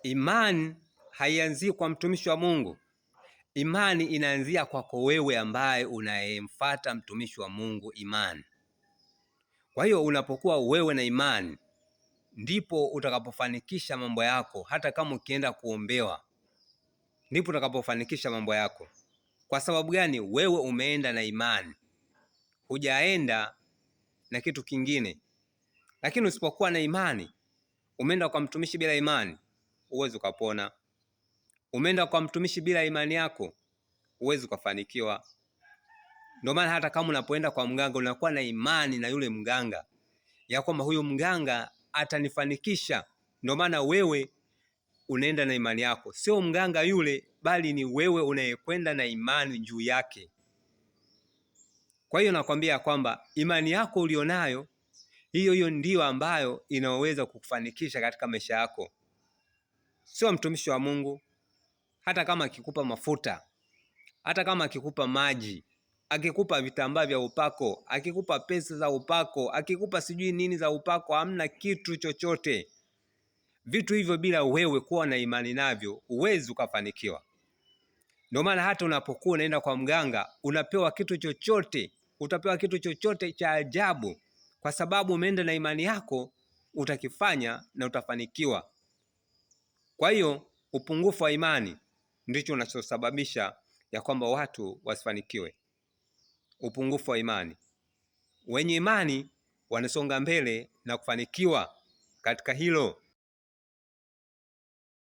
Imani haianzii kwa mtumishi wa Mungu. Imani inaanzia kwako wewe ambaye unayemfuata mtumishi wa Mungu imani. Kwa hiyo unapokuwa wewe na imani, ndipo utakapofanikisha mambo yako. Hata kama ukienda kuombewa, ndipo utakapofanikisha mambo yako. Kwa sababu gani? Wewe umeenda na imani, hujaenda na kitu kingine. Lakini usipokuwa na imani, umeenda kwa mtumishi bila imani, huwezi ukapona. Umeenda kwa mtumishi bila imani yako, huwezi kufanikiwa. Ndio maana hata kama unapoenda kwa mganga, unakuwa na imani na yule mganga ya kwamba huyo mganga atanifanikisha. Ndio maana wewe unaenda na imani yako, sio mganga yule, bali ni wewe unayekwenda na imani juu yake. Kwa hiyo nakwambia kwamba imani yako ulionayo, hiyo ndiyo ambayo inaweza kukufanikisha katika maisha yako. Sio mtumishi wa Mungu. Hata kama akikupa mafuta, hata kama akikupa maji, akikupa vitambaa vya upako, akikupa pesa za upako, akikupa sijui nini za upako, hamna kitu chochote. Vitu hivyo bila wewe kuwa na imani navyo, huwezi ukafanikiwa. Ndio maana hata unapokuwa unaenda kwa mganga, unapewa kitu chochote, utapewa kitu chochote cha ajabu, kwa sababu umeenda na imani yako, utakifanya na utafanikiwa. Kwa hiyo upungufu wa imani ndicho unachosababisha ya kwamba watu wasifanikiwe. Upungufu wa imani. Wenye imani wanasonga mbele na kufanikiwa katika hilo.